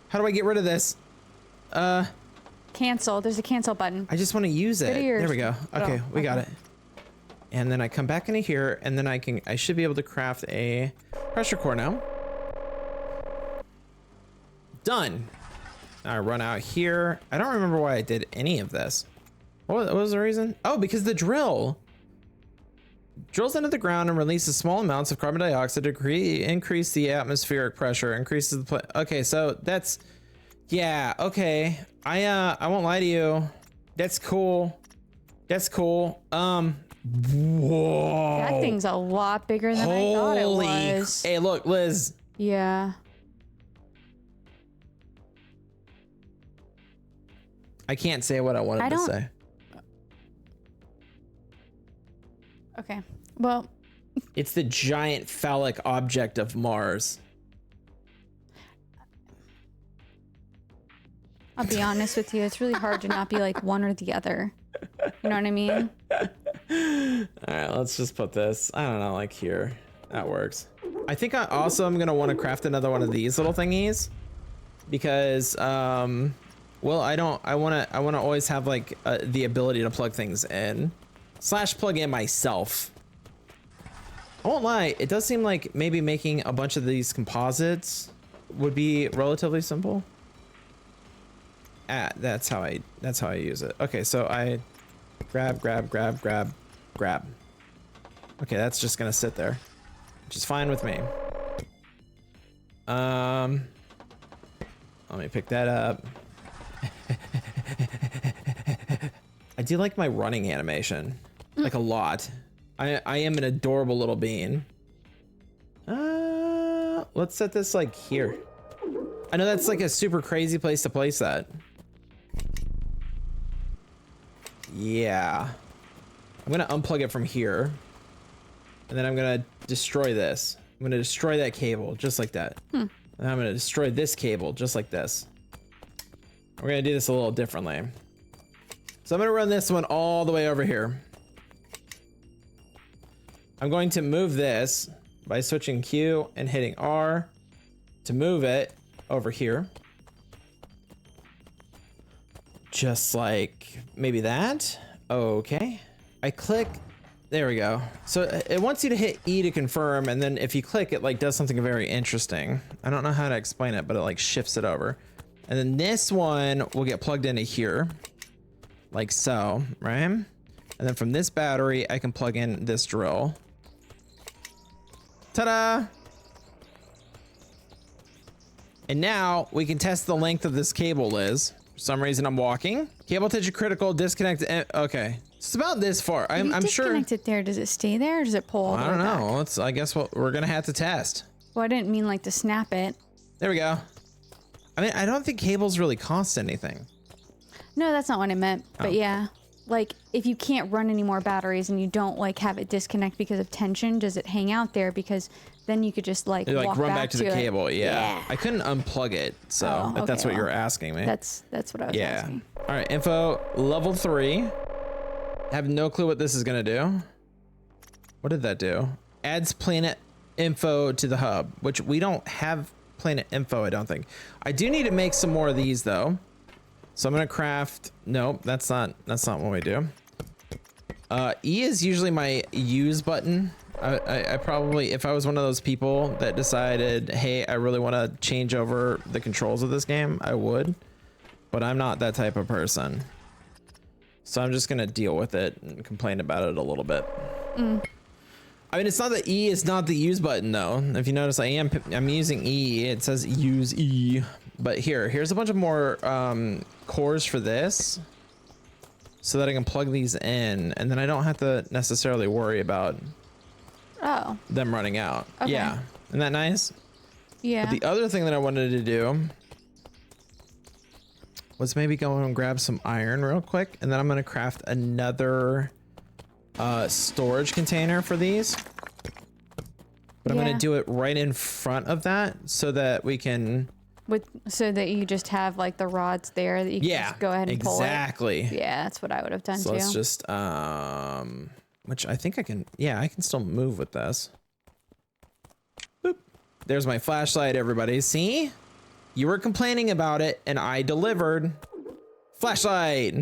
How do I get rid of this? Cancel, there's a cancel button. I just want to use it. There we go. Okay, we got it. And then I come back into here and then I should be able to craft a pressure core now. Done. I run out here. I don't remember why I did any of this. What was the reason? Oh, because the drill drills into the ground and releases small amounts of carbon dioxide to increase the atmospheric pressure, increases the okay, so that's, yeah, okay. I won't lie to you. That's cool. Whoa. That thing's a lot bigger than I thought it was. Hey, look, Liz. Yeah. I can't say what I wanted to say. Okay. Well, it's the giant phallic object of Mars. I'll be honest with you. It's really hard to not be like one or the other. You know what I mean? All right, let's just put this, I don't know, like here. That works. I think I also am going to want to craft another one of these little thingies because, well, I want to always have like the ability to plug things in / plug in myself. I won't lie, it does seem like maybe making a bunch of these composites would be relatively simple. That's how I use it. Okay, so I grab. Okay, that's just gonna sit there, which is fine with me. Let me pick that up. I do like my running animation, like a lot. I am an adorable little bean. Let's set this like here. I know that's like a super crazy place to place that. Yeah. I'm gonna unplug it from here. And then I'm gonna destroy this. I'm gonna destroy that cable just like that. And I'm gonna destroy this cable just like this. We're gonna do this a little differently. So I'm gonna run this one all the way over here. I'm going to move this by switching Q and hitting R to move it over here. Just like maybe that. Okay. I click. There we go. So it wants you to hit E to confirm, and then if you click, it like does something very interesting. I don't know how to explain it, but it like shifts it over. And then this one will get plugged into here, like so, right? And then from this battery, I can plug in this drill. Ta-da! And now we can test the length of this cable, Liz. For some reason I'm walking. Cable tension critical, disconnect. Okay. It's about this far. I'm sure. Disconnect it there. Does it stay there or does it pull all the I way don't back? know. I guess we're gonna have to test. Well, I didn't mean like to snap it. There we go. I mean, I don't think cables really cost anything. No, that's not what I meant. But Oh. yeah, like if you can't run any more batteries and you don't like have it disconnect because of tension, does it hang out there? Because then you could just like Like walk run back to the it. cable. Yeah. I couldn't unplug it. So Oh, if that's okay, what you're well, asking me. That's what I was Yeah. asking. All right. Info level 3. Have no clue what this is gonna do. What did that do? Adds planet info to the hub, which we don't have planet info, I don't think. I do need to make some more of these though. So I'm gonna craft. Nope, that's not what we do. E is usually my use button. I probably, if I was one of those people that decided, hey, I really want to change over the controls of this game, I would. But I'm not that type of person. So I'm just gonna deal with it and complain about it a little bit. I mean, it's not that E is not the use button though. If you notice, I'm using E. It says use E. But here's a bunch of more cores for this, so that I can plug these in, and then I don't have to necessarily worry about them running out. Okay. Yeah, isn't that nice? Yeah. But the other thing that I wanted to do was maybe go and grab some iron real quick, and then I'm gonna craft another storage container for these. But I'm gonna do it right in front of that so that we can. So that you just have like the rods there that you can just go ahead and pull it. Exactly. Yeah, that's what I would have done So too. let's just which I think I can. Yeah, I can still move with this. Boop. There's my flashlight, everybody. See? You were complaining about it, and I delivered. Flashlight.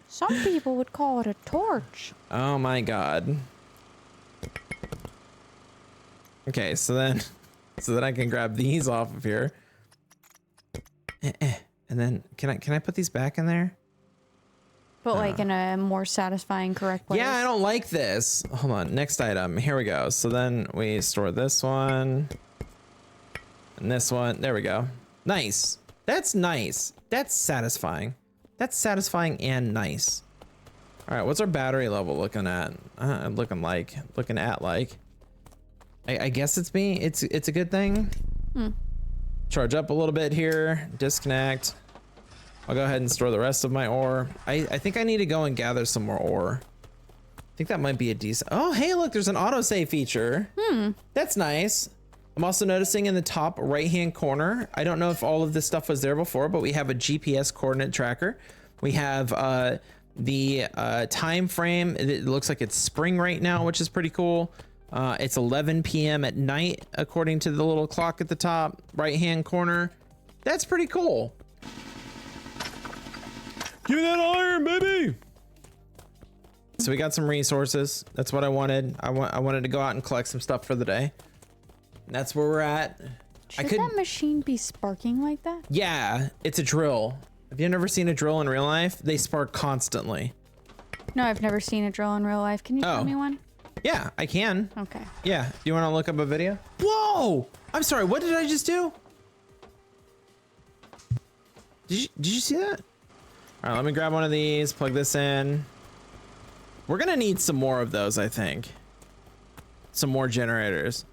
Some people would call it a torch. Oh my god. Okay, so then I can grab these off of here. And then can I put these back in there? But like in a more satisfying, correct way. Yeah, I don't like this. Hold on, next item. Here we go. So then we store this one. And this one. There we go. Nice. That's nice. That's satisfying. That's satisfying and nice. All right, what's our battery level looking at? Looking at like. I guess it's me. It's a good thing. Charge up a little bit here. Disconnect. I'll go ahead and store the rest of my ore. I think I need to go and gather some more ore. I think that might be a decent. Oh, hey, look, there's an autosave feature. That's nice. I'm also noticing in the top right-hand corner, I don't know if all of this stuff was there before, but we have a GPS coordinate tracker. We have the time frame. It looks like it's spring right now, which is pretty cool. It's 11 p.m. at night, according to the little clock at the top right-hand corner. That's pretty cool. Give me that iron, baby. So we got some resources. That's what I wanted. I wanted to go out and collect some stuff for the day. And that's where we're at. Should that machine be sparking like that? Yeah, it's a drill. Have you never seen a drill in real life? They spark constantly. No, I've never seen a drill in real life. Can you show me one? Yeah, I can. Okay. Yeah. Do you want to look up a video? Whoa! I'm sorry. What did I just do? Did you see that? All right, let me grab one of these. Plug this in. We're gonna need some more of those, I think. Some more generators.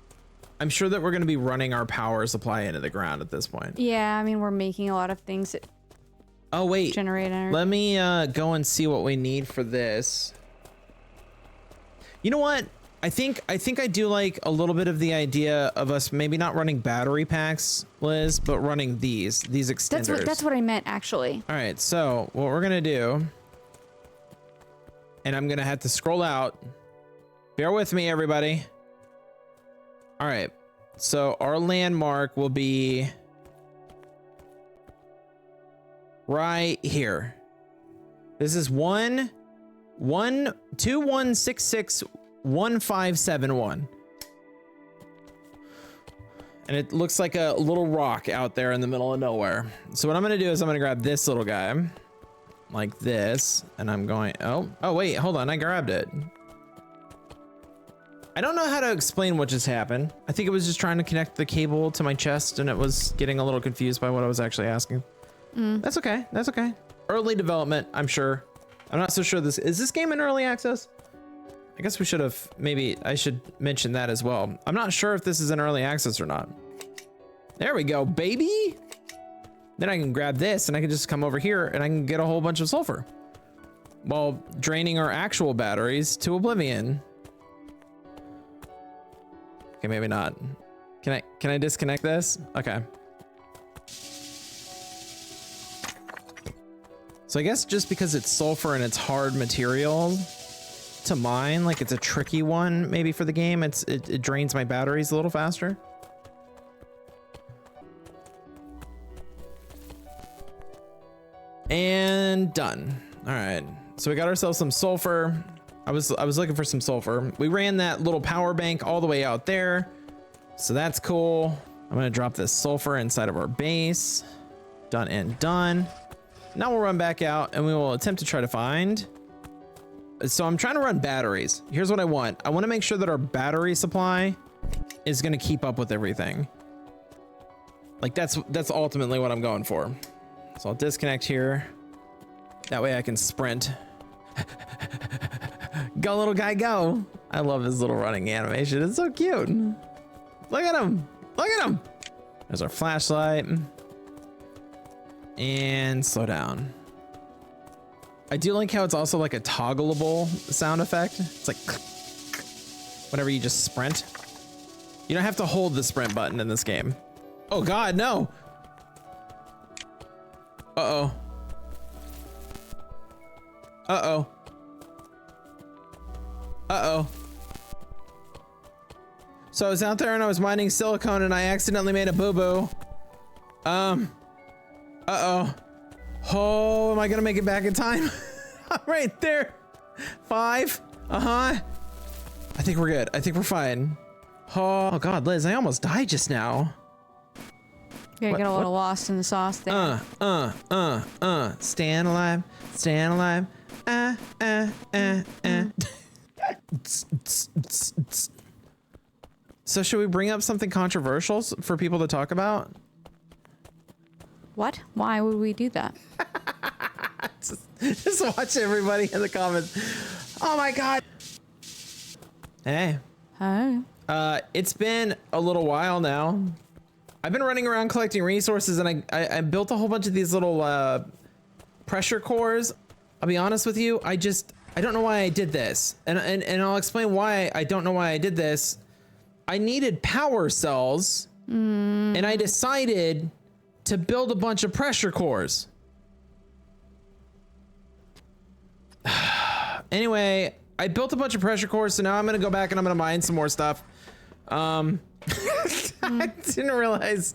I'm sure that we're gonna be running our power supply into the ground at this point. Yeah, I mean we're making a lot of things that Oh wait. generate energy. Let me go and see what we need for this. You know what? I think I do like a little bit of the idea of us maybe not running battery packs, Liz, but running these extenders. That's what I meant actually. All right, so what we're gonna do, and I'm gonna have to scroll out. Bear with me, everybody. All right, so our landmark will be right here. This is 21661571. And it looks like a little rock out there in the middle of nowhere. So what I'm gonna do is I'm gonna grab this little guy like this, and I'm going, oh wait, hold on, I grabbed it. I don't know how to explain what just happened. I think it was just trying to connect the cable to my chest and it was getting a little confused by what I was actually asking. That's okay, that's okay. Early development, I'm sure. I'm not so sure is this game in early access? I guess we should have, maybe I should mention that as well. I'm not sure if this is in early access or not. There we go, baby. Then I can grab this and I can just come over here and I can get a whole bunch of sulfur while draining our actual batteries to oblivion. Okay, maybe not. Can I disconnect this? Okay. So I guess just because it's sulfur and it's hard material to mine, like it's a tricky one maybe for the game, it drains my batteries a little faster. And done. All right, so we got ourselves some sulfur. I was looking for some sulfur. We ran that little power bank all the way out there, so that's cool. I'm gonna drop this sulfur inside of our base. Done and done. Now we'll run back out and we will attempt to try to find. So I'm trying to run batteries. Here's what I want. I want to make sure that our battery supply is going to keep up with everything. Like that's ultimately what I'm going for. So I'll disconnect here. That way I can sprint. Go little guy, go. I love his little running animation. It's so cute. Look at him. Look at him. There's our flashlight. And slow down. I do like how it's also like a toggleable sound effect. It's like whenever you just sprint. You don't have to hold the sprint button in this game. Oh God, no. Uh-oh. Uh-oh. Uh-oh. So I was out there and I was mining silicone and I accidentally made a boo-boo. Uh-oh. Oh, am I gonna make it back in time? Right there. 5. I think we're good. I think we're fine. Oh God, Liz, I almost died just now. You're gonna get a little lost in the sauce there. Stand alive. Stand alive. So should we bring up something controversial for people to talk about? What? Why would we do that? Just watch everybody in the comments. Oh my God. Hey. Hi. It's been a little while now. I've been running around collecting resources and I built a whole bunch of these little pressure cores. I'll be honest with you. I don't know why I did this. And I'll explain why I don't know why I did this. I needed power cells and I decided to build a bunch of pressure cores. Anyway, I built a bunch of pressure cores, so now I'm gonna go back and I'm gonna mine some more stuff. I didn't realize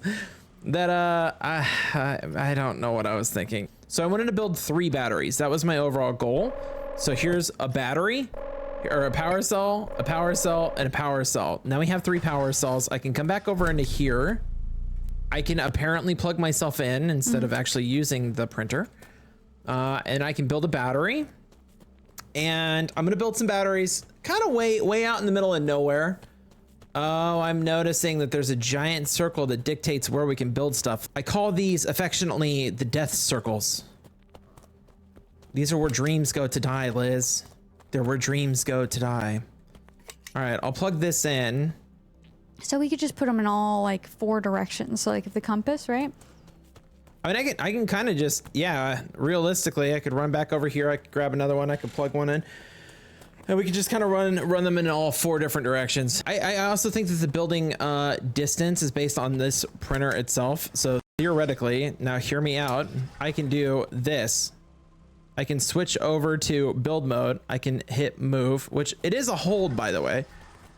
that I don't know what I was thinking. So I wanted to build 3 batteries. That was my overall goal. So here's a battery, or a power cell, and a power cell. Now we have 3 power cells. I can come back over into here. I can apparently plug myself in instead of actually using the printer. And I can build a battery. And I'm gonna build some batteries kind of way out in the middle of nowhere. Oh, I'm noticing that there's a giant circle that dictates where we can build stuff. I call these affectionately the death circles. These are where dreams go to die, Liz. They're where dreams go to die. All right, I'll plug this in. So we could just put them in all like 4 directions. So like if the compass, right? I mean, I can kind of just, yeah, realistically, I could run back over here. I could grab another one. I could plug one in. And we could just kind of run them in all 4 different directions. I also think that the building distance is based on this printer itself. So theoretically, now hear me out, I can do this. I can switch over to build mode. I can hit move, which it is a hold, by the way.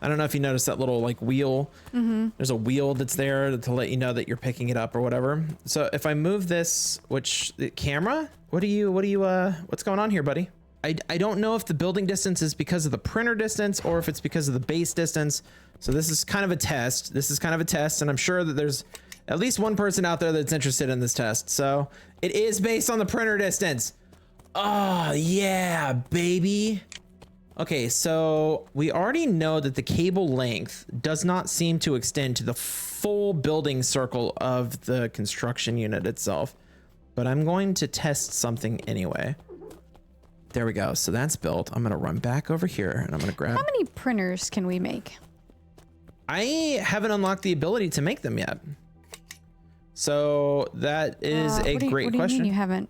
I don't know if you noticed that little like wheel. There's a wheel that's there to let you know that you're picking it up or whatever. So if I move this, which the camera, what's going on here, buddy? I don't know if the building distance is because of the printer distance or if it's because of the base distance. So this is kind of a test. This is kind of a test, and I'm sure that there's at least one person out there that's interested in this test. So it is based on the printer distance. Oh yeah, baby. Okay, so we already know that the cable length does not seem to extend to the full building circle of the construction unit itself, but I'm going to test something anyway. There we go. So that's built. I'm going to run back over here and I'm going to grab. How many printers can we make? I haven't unlocked the ability to make them yet. So that is a great question. What do you mean you haven't?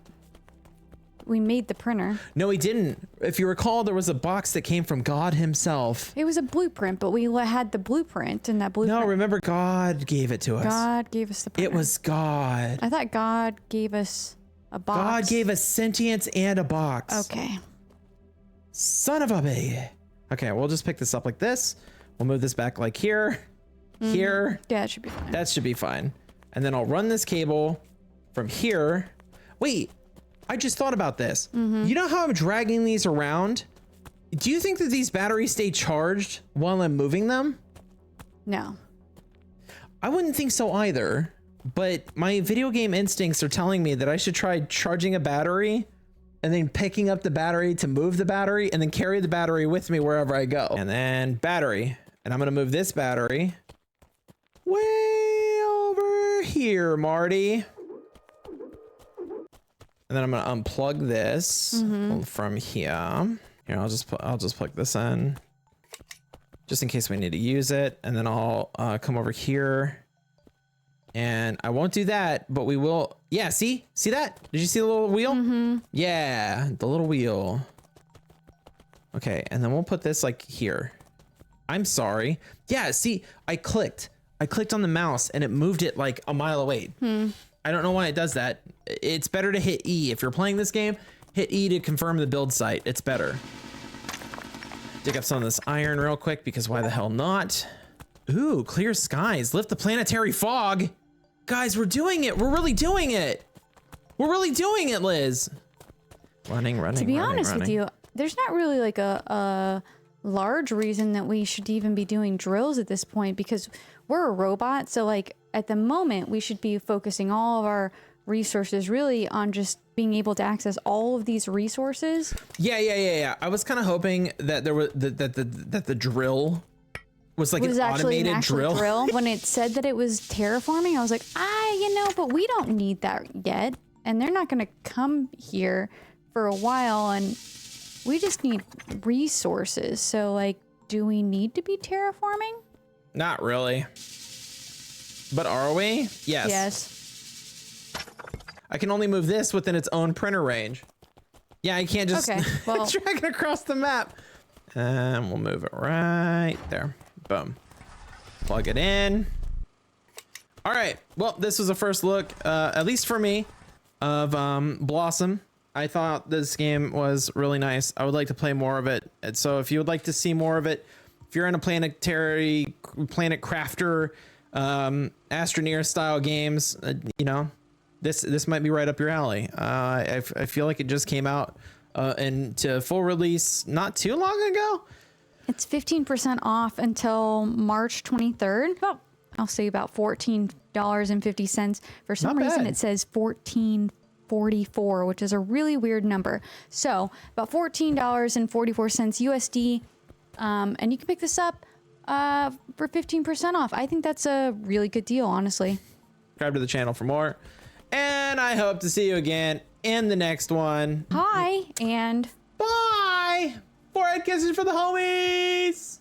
We made the printer. No, we didn't. If you recall, there was a box that came from God himself. It was a blueprint, but we had the blueprint, and that blueprint. No, remember, God gave it to us. God gave us the printer. It was God. I thought God gave us a box. God gave us sentience and a box. Okay. Son of a baby. Okay, we'll just pick this up like this. We'll move this back like here, here. Yeah, it should be fine. That should be fine. And then I'll run this cable from here. Wait, I just thought about this. You know how I'm dragging these around? Do you think that these batteries stay charged while I'm moving them? No. I wouldn't think so either, but my video game instincts are telling me that I should try charging a battery and then picking up the battery to move the battery and then carry the battery with me wherever I go. And then battery. And I'm gonna move this battery way over here, Marty. And then I'm gonna unplug this from here. Here, I'll just plug this in, just in case we need to use it. And then I'll come over here, and I won't do that, but we will. Yeah, see that? Did you see the little wheel? Yeah, the little wheel. Okay, and then we'll put this like here. I'm sorry. Yeah, see, I clicked on the mouse and it moved it like a mile away. I don't know why it does that. It's better to hit E. If you're playing this game, hit E to confirm the build site. It's better. Dig up some of this iron real quick because why the hell not? Ooh, clear skies. Lift the planetary fog. Guys, we're doing it. We're really doing it. We're really doing it, Liz. Running. To be honest with you, there's not really like a large reason that we should even be doing drills at this point because we're a robot. So like at the moment, we should be focusing all of our resources really on just being able to access all of these resources. Yeah. I was kind of hoping that there was that the drill was like an automated drill. When it said that it was terraforming, I was like, but we don't need that yet. And they're not going to come here for a while. And we just need resources. So like, do we need to be terraforming? Not really. But are we? Yes. I can only move this within its own printer range. Yeah, I can't just drag it across the map. And we'll move it right there. Boom. Plug it in. All right. Well, this was a first look, at least for me, of Blossom. I thought this game was really nice. I would like to play more of it. And so if you would like to see more of it, if you're in a planet crafter, Astroneer style games, this might be right up your alley. I feel like it just came out into full release not too long ago. It's 15% off until March 23rd. Well, I'll say about $14.50. For some reason, it says $14.44, which is a really weird number. So about $14.44 USD. And you can pick this up for 15% off. I think that's a really good deal, honestly. Subscribe to the channel for more. And I hope to see you again in the next one. Hi, and bye. Forehead kisses for the homies.